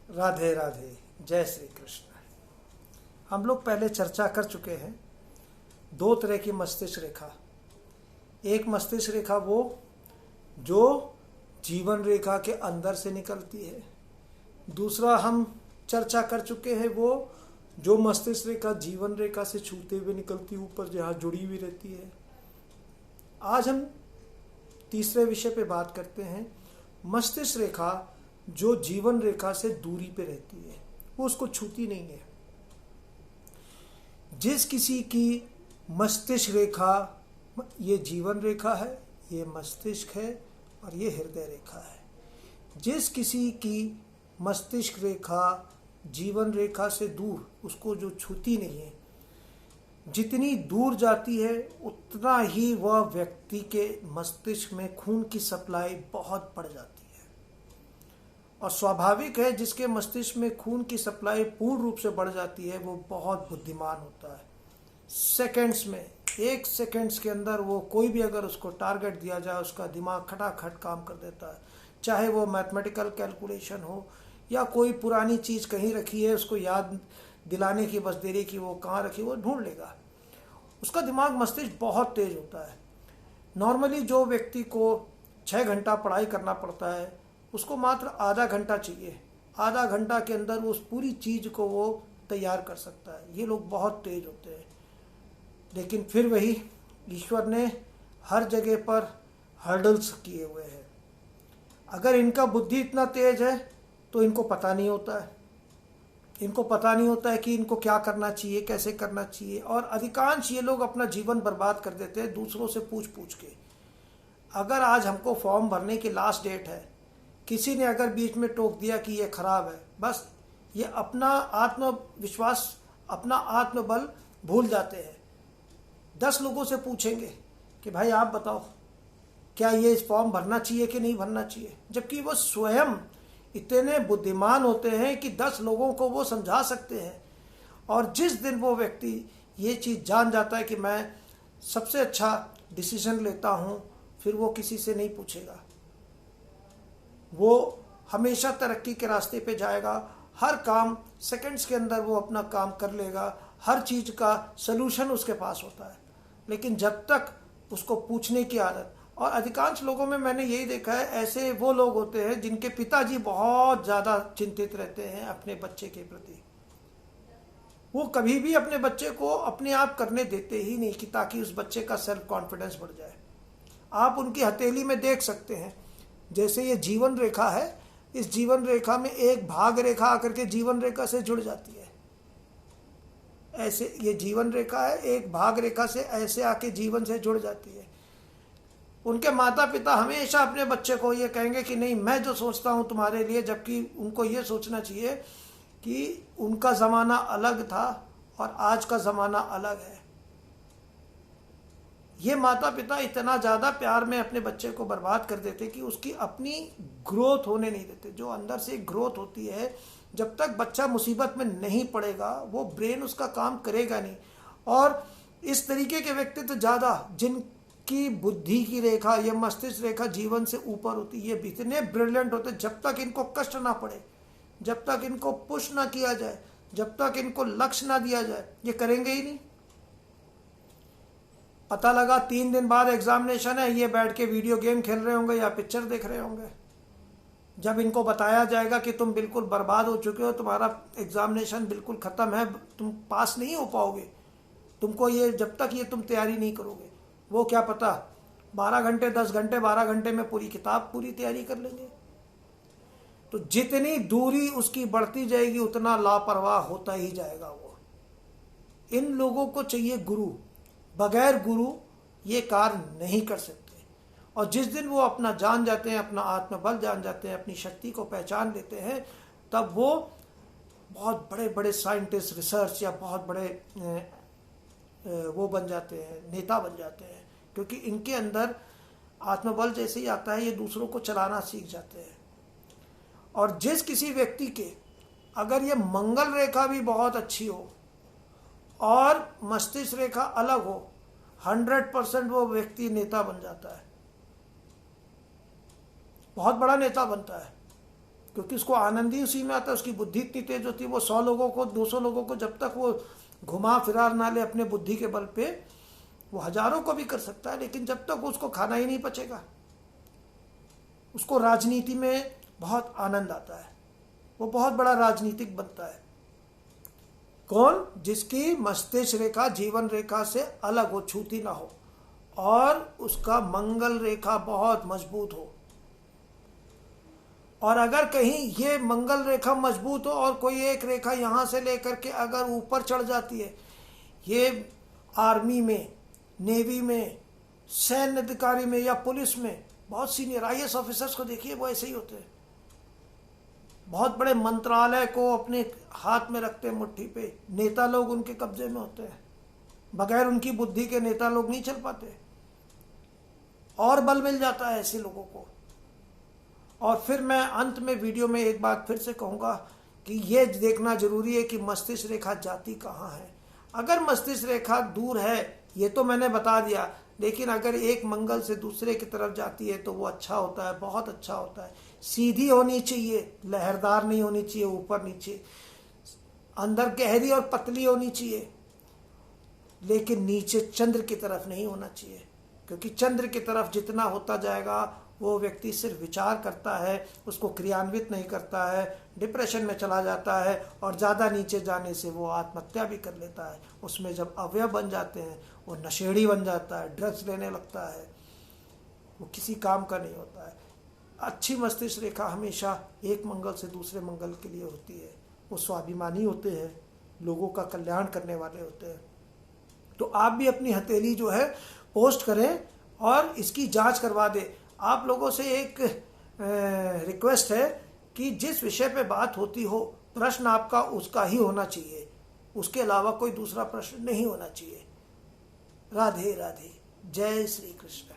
राधे राधे, जय श्री कृष्ण। हम लोग पहले चर्चा कर चुके हैं दो तरह की मस्तिष्क रेखा। एक मस्तिष्क रेखा वो जो जीवन रेखा के अंदर से निकलती है। दूसरा हम चर्चा कर चुके हैं वो जो मस्तिष्क रेखा जीवन रेखा से छूते हुए निकलती ऊपर, जहाँ जुड़ी हुई रहती है। आज हम तीसरे विषय पे बात करते हैं, मस्तिष्क रेखा जो जीवन रेखा से दूरी पे रहती है, वो उसको छूती नहीं है। जिस किसी की मस्तिष्क रेखा, ये जीवन रेखा है, ये मस्तिष्क है और ये हृदय रेखा है। जिस किसी की मस्तिष्क रेखा जीवन रेखा से दूर, उसको जो छूती नहीं है, जितनी दूर जाती है उतना ही वह व्यक्ति के मस्तिष्क में खून की सप्लाई बहुत बढ़ जाती है। और स्वाभाविक है, जिसके मस्तिष्क में खून की सप्लाई पूर्ण रूप से बढ़ जाती है वो बहुत बुद्धिमान होता है। सेकंड्स में, 1 सेकंड्स के अंदर वो कोई भी अगर उसको टारगेट दिया जाए, उसका दिमाग खटाखट काम कर देता है। चाहे वो मैथमेटिकल कैलकुलेशन हो या कोई पुरानी चीज़ कहीं रखी है, उसको याद दिलाने की बस देरी की वो कहाँ रखी, वो ढूंढ लेगा। उसका दिमाग मस्तिष्क बहुत तेज होता है। नॉर्मली जो व्यक्ति को 6 घंटा पढ़ाई करना पड़ता है, उसको मात्र आधा घंटा चाहिए। आधा घंटा के अंदर वो उस पूरी चीज़ को वो तैयार कर सकता है। ये लोग बहुत तेज होते हैं। लेकिन फिर वही, ईश्वर ने हर जगह पर हर्डल्स किए हुए हैं। अगर इनका बुद्धि इतना तेज है तो इनको पता नहीं होता है। इनको पता नहीं होता है कि इनको क्या करना चाहिए, कैसे करना चाहिए। और अधिकांश ये लोग अपना जीवन बर्बाद कर देते हैं दूसरों से पूछ पूछ के। अगर आज हमको फॉर्म भरने की लास्ट डेट है, किसी ने अगर बीच में टोक दिया कि ये खराब है, बस ये अपना आत्मविश्वास, अपना आत्मबल भूल जाते हैं। 10 लोगों से पूछेंगे कि भाई आप बताओ क्या ये इस फॉर्म भरना चाहिए कि नहीं भरना चाहिए, जबकि वो स्वयं इतने बुद्धिमान होते हैं कि 10 लोगों को वो समझा सकते हैं। और जिस दिन वो व्यक्ति ये चीज़ जान जाता है कि मैं सबसे अच्छा डिसीजन लेता हूँ, फिर वो किसी से नहीं पूछेगा। वो हमेशा तरक्की के रास्ते पे जाएगा। हर काम सेकंड्स के अंदर वो अपना काम कर लेगा। हर चीज़ का सलूशन उसके पास होता है। लेकिन जब तक उसको पूछने की आदत, और अधिकांश लोगों में मैंने यही देखा है, ऐसे वो लोग होते हैं जिनके पिताजी बहुत ज़्यादा चिंतित रहते हैं अपने बच्चे के प्रति। वो कभी भी अपने बच्चे को अपने आप करने देते ही नहीं कि ताकि उस बच्चे का सेल्फ कॉन्फिडेंस बढ़ जाए। आप उनकी हथेली में देख सकते हैं, जैसे ये जीवन रेखा है, इस जीवन रेखा में एक भाग रेखा आकर के जीवन रेखा से जुड़ जाती है। ऐसे ये जीवन रेखा है, एक भाग रेखा से ऐसे आके जीवन से जुड़ जाती है। उनके माता पिता हमेशा अपने बच्चे को ये कहेंगे कि नहीं, मैं जो सोचता हूँ तुम्हारे लिए, जबकि उनको ये सोचना चाहिए कि उनका ज़माना अलग था और आज का ज़माना अलग है। ये माता पिता इतना ज़्यादा प्यार में अपने बच्चे को बर्बाद कर देते कि उसकी अपनी ग्रोथ होने नहीं देते। जो अंदर से ग्रोथ होती है, जब तक बच्चा मुसीबत में नहीं पड़ेगा वो ब्रेन उसका काम करेगा नहीं। और इस तरीके के व्यक्ति तो ज़्यादा, जिनकी बुद्धि की रेखा, ये मस्तिष्क रेखा जीवन से ऊपर होती है, ये इतने ब्रिलियंट होते, जब तक इनको कष्ट ना पड़े, जब तक इनको पुश ना किया जाए, जब तक इनको लक्ष्य ना दिया जाए, ये करेंगे ही नहीं। पता लगा 3 दिन बाद एग्जामिनेशन है, ये बैठ के वीडियो गेम खेल रहे होंगे या पिक्चर देख रहे होंगे। जब इनको बताया जाएगा कि तुम बिल्कुल बर्बाद हो चुके हो, तुम्हारा एग्जामिनेशन बिल्कुल ख़त्म है, तुम पास नहीं हो पाओगे, तुमको ये जब तक ये तुम तैयारी नहीं करोगे, वो क्या पता 12 घंटे 10 घंटे 12 घंटे में पूरी किताब पूरी तैयारी कर लेंगे। तो जितनी दूरी उसकी बढ़ती जाएगी उतना लापरवाह होता ही जाएगा वो। इन लोगों को चाहिए गुरु। बगैर गुरु ये कार्य नहीं कर सकते। और जिस दिन वो अपना जान जाते हैं, अपना आत्मबल जान जाते हैं, अपनी शक्ति को पहचान लेते हैं, तब वो बहुत बड़े बड़े साइंटिस्ट, रिसर्च या बहुत बड़े वो बन जाते हैं, नेता बन जाते हैं। क्योंकि इनके अंदर आत्मबल जैसे ही आता है, ये दूसरों को चलाना सीख जाते हैं। और जिस किसी व्यक्ति के अगर ये मंगल रेखा भी बहुत अच्छी हो और मस्तिष्क रेखा अलग हो, 100% वो व्यक्ति नेता बन जाता है, बहुत बड़ा नेता बनता है। क्योंकि उसको आनंद ही उसी में आता है। उसकी बुद्धि इतनी तेज होती है, वो 100 लोगों को 200 लोगों को जब तक वो घुमा फिरार ना ले अपने बुद्धि के बल पे, वो हजारों को भी कर सकता है, लेकिन जब तक उसको खाना ही नहीं पचेगा। उसको राजनीति में बहुत आनंद आता है, वो बहुत बड़ा राजनीतिक बनता है। कौन? जिसकी मस्तिष्क रेखा जीवन रेखा से अलग हो, छूती ना हो, और उसका मंगल रेखा बहुत मजबूत हो। और अगर कहीं ये मंगल रेखा मजबूत हो और कोई एक रेखा यहाँ से लेकर के अगर ऊपर चढ़ जाती है, ये आर्मी में, नेवी में, सैन्य अधिकारी में या पुलिस में, बहुत सीनियर IAS ऑफिसर्स को देखिए, वो ऐसे ही होते हैं। बहुत बड़े मंत्रालय को अपने हाथ में रखते हैं, मुट्ठी पे। नेता लोग उनके कब्जे में होते हैं, बगैर उनकी बुद्धि के नेता लोग नहीं चल पाते, और बल मिल जाता है ऐसे लोगों को। और फिर मैं अंत में वीडियो में एक बात फिर से कहूँगा कि ये देखना जरूरी है कि मस्तिष्क रेखा जाती कहाँ है। अगर मस्तिष्क रेखा दूर है, ये तो मैंने बता दिया, लेकिन अगर एक मंगल से दूसरे की तरफ जाती है तो वो अच्छा होता है, बहुत अच्छा होता है। सीधी होनी चाहिए, लहरदार नहीं होनी चाहिए, ऊपर नीचे, अंदर गहरी और पतली होनी चाहिए, लेकिन नीचे चंद्र की तरफ नहीं होना चाहिए। क्योंकि चंद्र की तरफ जितना होता जाएगा वो व्यक्ति सिर्फ विचार करता है, उसको क्रियान्वित नहीं करता है, डिप्रेशन में चला जाता है, और ज़्यादा नीचे जाने से वो आत्महत्या भी कर लेता है। उसमें जब अवयव बन जाते हैं, वो नशेड़ी बन जाता है, ड्रग्स लेने लगता है, वो किसी काम का नहीं होता है। अच्छी मस्तिष्क रेखा हमेशा एक मंगल से दूसरे मंगल के लिए होती है। वो स्वाभिमानी होते हैं, लोगों का कल्याण करने वाले होते हैं। तो आप भी अपनी हथेली जो है पोस्ट करें और इसकी जांच करवा दें। आप लोगों से एक रिक्वेस्ट है कि जिस विषय पे बात होती हो, प्रश्न आपका उसका ही होना चाहिए, उसके अलावा कोई दूसरा प्रश्न नहीं होना चाहिए। राधे राधे, जय श्री कृष्ण।